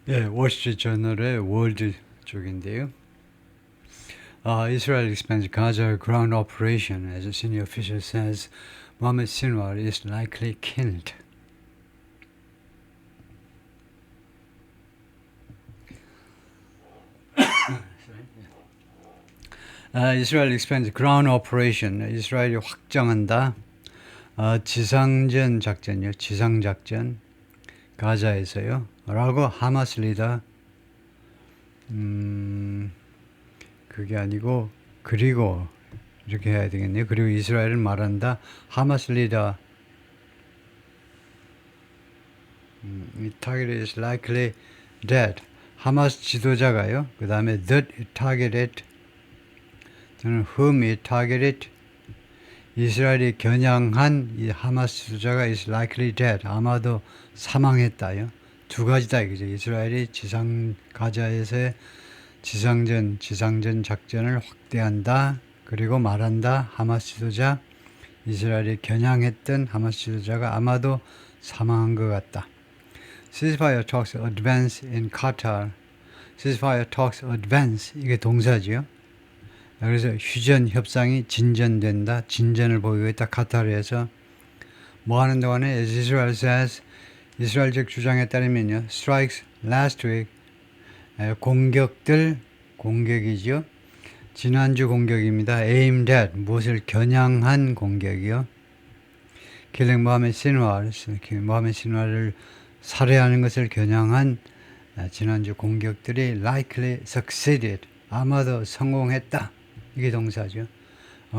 예, 월스트리트저널의 월드 쪽인데요. Israel expands Gaza ground operation as a senior official says Mohammed Sinwar is likely killed. Israel expands ground operation. 이스라엘이 확장한다. 지상전 작전이요. 지상작전. 가자에서요. 라고 하마스 리더 그게 아니고 그리고 이렇게 해야 되겠네요. 그리고 이스라엘을 말한다. 하마스 리더 target is likely dead. 하마스 지도자가요. 그 다음에 that targeted 저는 whom it targeted 이스라엘이 겨냥한 이 하마스 지도자가 is likely dead. 아마도 사망했다요. 두 가지다 이거죠. 이스라엘이 가자에서의 지상전 작전을 확대한다. 그리고 말한다. 하마스 지도자 이스라엘이 겨냥했던 하마스 지도자가 아마도 사망한 것 같다. Ceasefire talks advance in Qatar. Ceasefire talks advance 이게 동사지요. 그래서 휴전 협상이 진전된다. 진전을 보이고 있다. 카타르에서 뭐 하는 동안에 as Israel says 이스라엘 측 주장에 따르면요. strikes last week 공격이죠. 지난주 공격입니다. aimed at 무엇을 겨냥한 공격이요. killing 모하메드 신와를 살해하는 것을 겨냥한 지난주 공격들이 likely succeeded 아마도 성공했다. 이게 동사죠.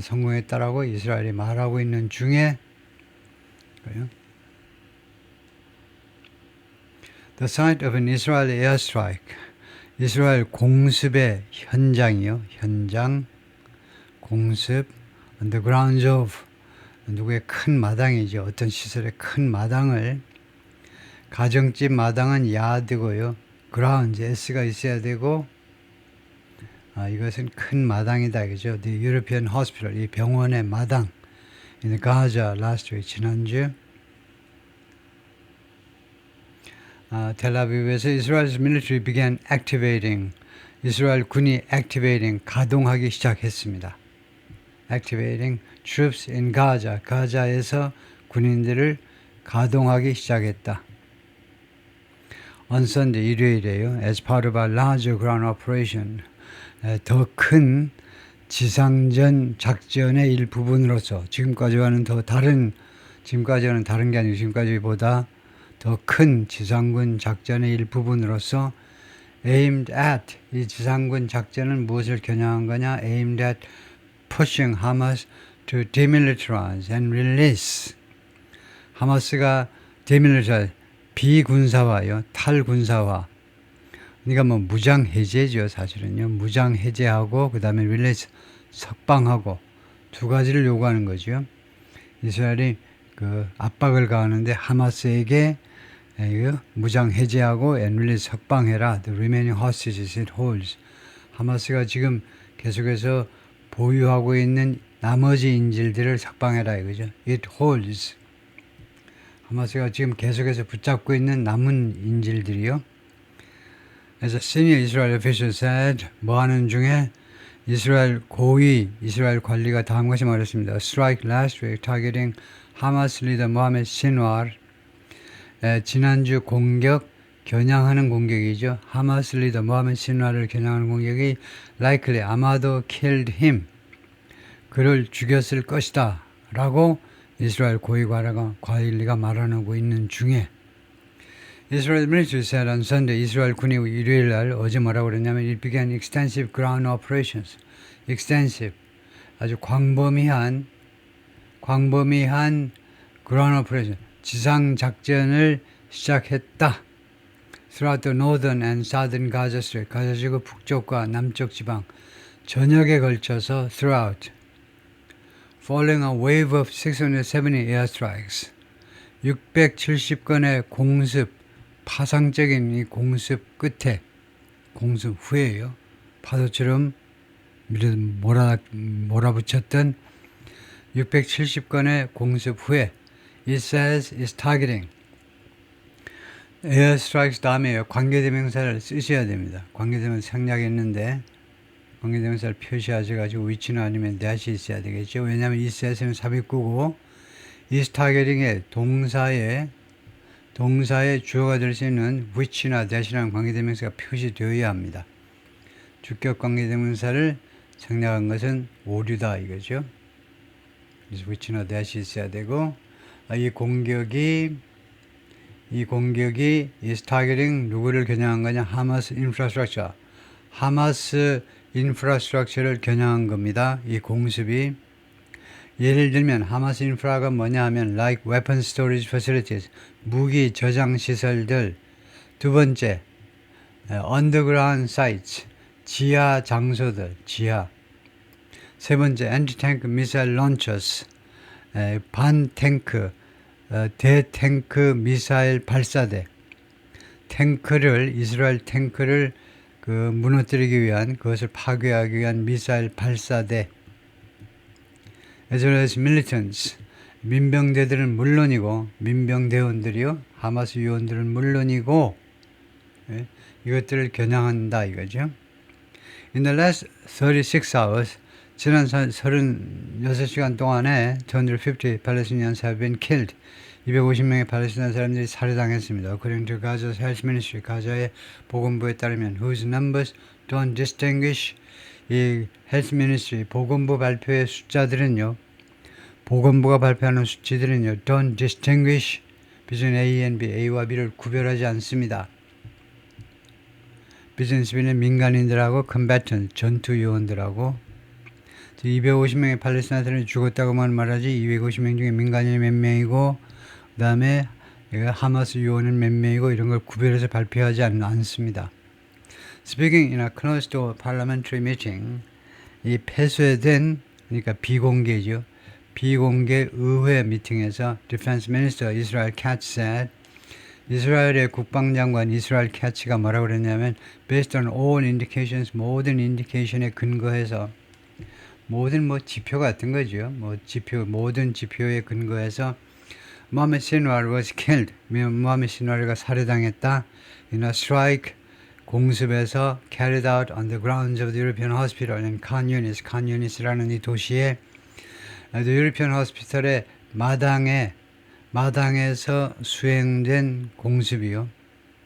성공했다라고 이스라엘이 말하고 있는 중에 그래요. The site of an Israeli airstrike. 이스라엘 공습의 현장이요. 현장 공습 on the grounds of 누구의 큰 마당이죠. 어떤 시설의 큰 마당을 가정집 마당은 야드고요. grounds s가 있어야 되고 이것은 큰 마당이다. 그죠? The European Hospital, 이 병원의 마당. In Gaza last week, 지난주. 텔아비브에서 Israel's military began activating. 이스라엘 군이 activating, 가동하기 시작했습니다. Activating troops in Gaza. 가자에서 군인들을 가동하기 시작했다. On Sunday, 일요일에요. As part of our larger ground operation. 더 큰 지상전 작전의 일부분으로서 지금까지와는 다른 게 아니고 지금까지보다 더 큰 지상군 작전의 일부분으로서 aimed at 이 지상군 작전은 무엇을 겨냥한 거냐? aimed at pushing Hamas to demilitarize and release. 하마스가 demilitarize 비군사화요, 탈군사화. 그러니까 무장 해제죠, 사실은요. 무장 해제하고 그다음에 릴리스 석방하고 두 가지를 요구하는 거죠. 이스라엘이 그 압박을 가하는데 하마스에게 무장 해제하고 and release 석방해라. The remaining hostages it holds. 하마스가 지금 계속해서 보유하고 있는 나머지 인질들을 석방해라 이거죠. It holds. 하마스가 지금 계속해서 붙잡고 있는 남은 인질들이요. As a senior Israel official said, 뭐 하는 중에 이스라엘 관리가 다음 것이 말했습니다. A strike last week targeting Hamas leader Mohammed Sinwar. 지난주 공격, 겨냥하는 공격이죠. 하마스 리더 모하메드 신와를 겨냥하는 공격이 likely, 아마도 killed him. 그를 죽였을 것이다. 라고 이스라엘 관리가 말하고 있는 중에 Israel military said on Sunday, 이스라엘 군이 일요일 날 어제 뭐라고 그랬냐면 it began extensive ground operations. extensive, 아주 광범위한 ground operation, 지상 작전을 시작했다. Throughout the northern and southern Gaza Strip, 가자 지구 북쪽과 남쪽 지방 전역에 걸쳐서 throughout, following a wave of 670 airstrikes, 670건의 공습, 파상적인 이 공습 끝에, 공습 후에요. 파도처럼 몰아붙였던 670건의 공습 후에 It says it's targeting. 에어 스트라이크스 다음에 관계대명사를 쓰셔야 됩니다. 관계대명사 생략했는데 관계대명사를 표시하셔가지고 위치는 아니면 that이 있어야 되겠죠. 왜냐하면 is에서는 삽입구고 is targeting의 동사의 주어가 될 수 있는 which나 that이라는 관계대명사가 표시되어야 합니다. 주격 관계대명사를 생략한 것은 오류다 이거죠. 그래서 which나 that이 있어야 되고 이 공격이 is targeting 누구를 겨냥한 거냐? 하마스 인프라스트럭처. 하마스 인프라스트럭처를 겨냥한 겁니다. 이 공습이. 예를 들면 하마스 인프라가 뭐냐 하면 like weapon storage facilities. 무기 저장 시설들. 두 번째 underground sites. 지하 장소들. 지하. 세 번째 anti-tank missile launchers. 반탱크 대탱크 미사일 발사대 이스라엘 탱크를 무너뜨리기 위한 그것을 파괴하기 위한 미사일 발사대 as well as militants 민병대들은 물론이고 민병대원들이요 하마스 요원들은 물론이고 이것들을 겨냥한다 이거죠. In the last 36 hours 지난 36시간 동안에 250 Palestinians have been killed. 250명의 팔레스타인 사람들이 살해당했습니다. According to Gaza's Health Ministry, 가자의 보건부에 따르면 whose numbers don't distinguish 이 Health Ministry 보건부 발표의 숫자들은요. 보건부가 발표하는 수치들은요. don't distinguish between A and B, A와 B를 구별하지 않습니다. 비즈니스빈은 민간인들하고 combatant, 전투 요원들하고 250명의 팔레스타인들이 죽었다고만 말하지 250명 중에 민간인이 몇 명이고 그 다음에 하마스 요원은 몇 명이고 이런 걸 구별해서 발표하지 않습니다. Speaking in a closed door parliamentary meeting 이 폐쇄된 그러니까 비공개죠. 비공개 의회 미팅에서 Defense Minister Israel Katz said 이스라엘의 국방장관 이스라엘 캐치가 뭐라고 그랬냐면 Based on all indications 모든 인디케이션에 근거해서 모든 지표 같은 거죠. 모든 지표에 근거해서 모하메드 신와르 was killed. 모하메드 신와르가 살해당했다. In a strike 공습에서 carried out on the grounds of the European Hospital in Khan Yunis라는 이 도시에 the European Hospital의 마당에서 수행된 공습이요.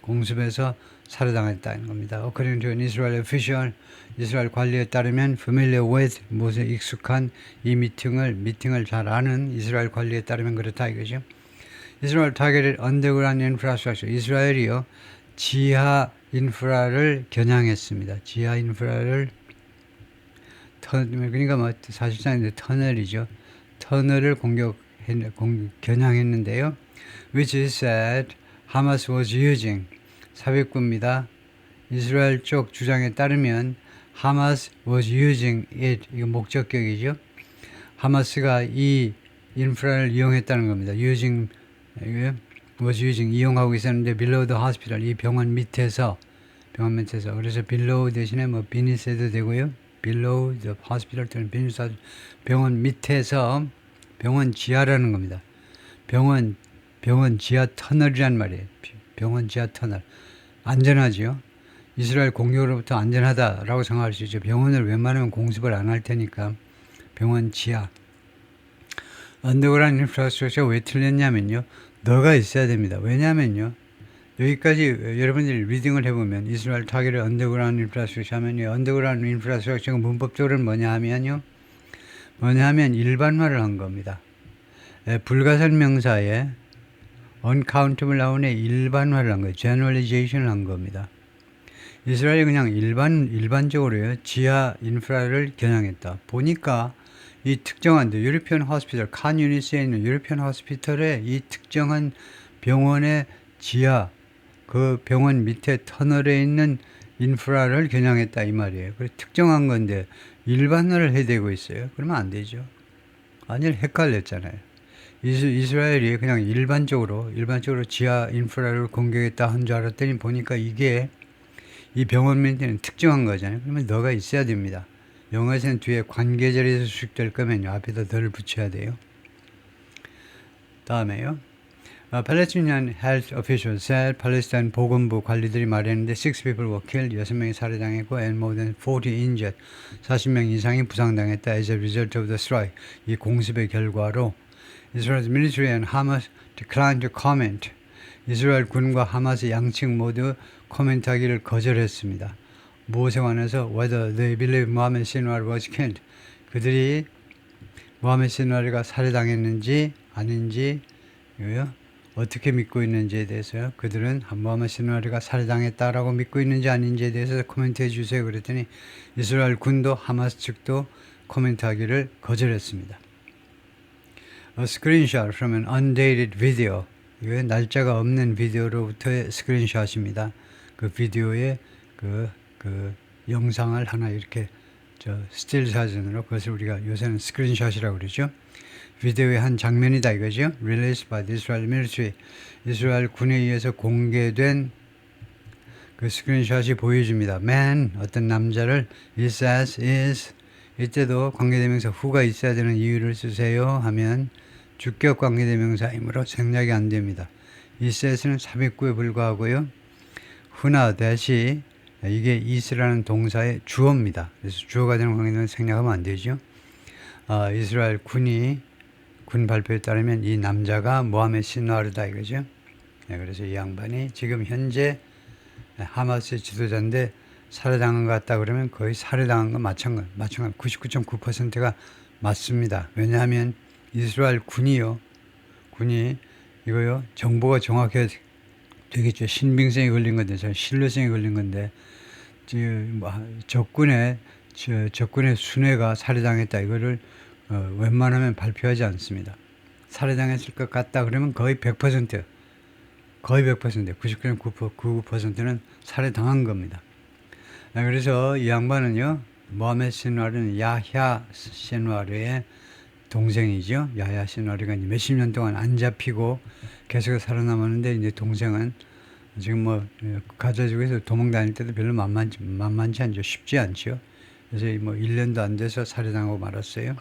공습에서 살해당했다는 겁니다. According to an Israeli official, 이스라엘 관리에 따르면 familiar with 무엇에 익숙한 이 미팅을 잘 아는 이스라엘 관리에 따르면 그렇다 이거죠. Israel targeted underground infrastructure. 이스라엘이요 지하 인프라를 겨냥했습니다. 지하 인프라를 그러니까 사실상 터널이죠. 터널을 겨냥했는데요. Which is said Hamas was using 삽입구입니다. 이스라엘 쪽 주장에 따르면 Hamas was using it 이거 목적격이죠. 하마스가 이 인프라를 이용했다는 겁니다. was using 이용하고 있었는데 below the hospital 이 병원 밑에서 그래서 below 대신에 beneath 해도 되고요. below the hospital 또는 beneath 병원 밑에서 병원 지하라는 겁니다. 병원 지하 터널이란 말이에요. 병원 지하 터널. 안전하지요. 이스라엘 공격으로부터 안전하다라고 생각할 수 있죠. 병원을 웬만하면 공습을 안 할 테니까 병원 지하. 언더그라운드 인프라스트럭처가 왜 틀렸냐면요. 너가 있어야 됩니다. 왜냐면요. 여기까지 여러분들이 리딩을 해보면 이스라엘 타겟의 언더그라운드 인프라스트럭처 하면 언더그라운드 인프라스트럭처가 문법적으로는 뭐냐면 일반화를 한 겁니다. 불가산 명사에 uncountable 나오네 일반화를 한 거예요. generalization을 한 겁니다. 이스라엘이 그냥 일반적으로요. 지하 인프라를 겨냥했다. 보니까 이 특정한 유로피언 호스피털 칸 유니스에 있는 유로피언 호스피털의 이 특정한 병원의 지하 그 병원 밑에 터널에 있는 인프라를 겨냥했다 이 말이에요. 그래서 특정한 건데 일반화를 해대고 있어요. 그러면 안 되죠. 아니 헷갈렸잖아요. 이스라엘이 그냥 일반적으로 지하 인프라를 공격했다 한 줄 알았더니 보니까 이게 이 병원 밑에는 특정한 거잖아요. 그러면 너가 있어야 됩니다. 영어에서는 뒤에 관계절에서 수식될 거면요. 앞에다 덜 붙여야 돼요. 다음에요. Palestinian health officials said 팔레스타인 보건부 관리들이 말했는데 6 people were killed, 6명이 살해당했고 and more than 40 injured, 40명 이상이 부상당했다 as a result of the strike. 이 공습의 결과로 Israel's military and Hamas declined to comment. 이스라엘 군과 하마스 양측 모두 코멘트하기를 거절했습니다. 무엇에 관해서 whether they believe Mohammed Sinwar was killed. 그들이 모하메드 시누아리가 살해당했는지 아닌지 어떻게 믿고 있는지에 대해서요. 그들은 모하메드 시누아리가 살해당했다라고 믿고 있는지 아닌지에 대해서 코멘트해 주세요. 그랬더니 이스라엘 군도 하마스 측도 코멘트하기를 거절했습니다. A screenshot from an undated video. 이거 날짜가 없는 비디오로부터의 스크린샷입니다. 그 비디오의 그 영상을 하나 이렇게 스틸 사진으로, 그것을 우리가 요새는 스크린샷이라고 그러죠. 비디오의 한 장면이다 이거죠. Released by the Israel military. 이스라엘 군에 의해서 공개된 그 스크린샷이 보여줍니다. Man, 어떤 남자를 it says is, 이때도 관계대명사 who가 있어야 되는 이유를 쓰세요 하면 주격 관계대명사이므로 생략이 안 됩니다. it says는 삽입구에 불과하고요. who나 that이 이게 is라는 동사의 주어입니다. 그래서 주어가 되는 관계는 생략하면 안 되죠. 이스라엘 군 발표에 따르면 이 남자가 모하메드 시누아르다 이거죠. 네, 그래서 이 양반이 지금 현재 하마스의 지도자인데 살해당한 것 같다 그러면 거의 살해당한 거 마찬가지 99.9%가 맞습니다. 왜냐하면 이스라엘 군이 이거요 정보가 정확해야 되겠죠. 신빙성이 걸린 건데, 신뢰성이 걸린 건데, 적군의 순회가 살해당했다 이거를 웬만하면 발표하지 않습니다. 살해당했을 것 같다 그러면 거의 100%, 99.99%는 살해당한 겁니다. 그래서 이 양반은요, 모하메드 시누아르는 야야 시누아르의 동생이죠. 야야 시누아르가 몇십 년 동안 안 잡히고 계속 살아남았는데, 이제 동생은 지금 가자지구에서 도망 다닐 때도 별로 만만치 않죠. 쉽지 않죠. 그래서 1년도 안 돼서 살해당하고 말았어요.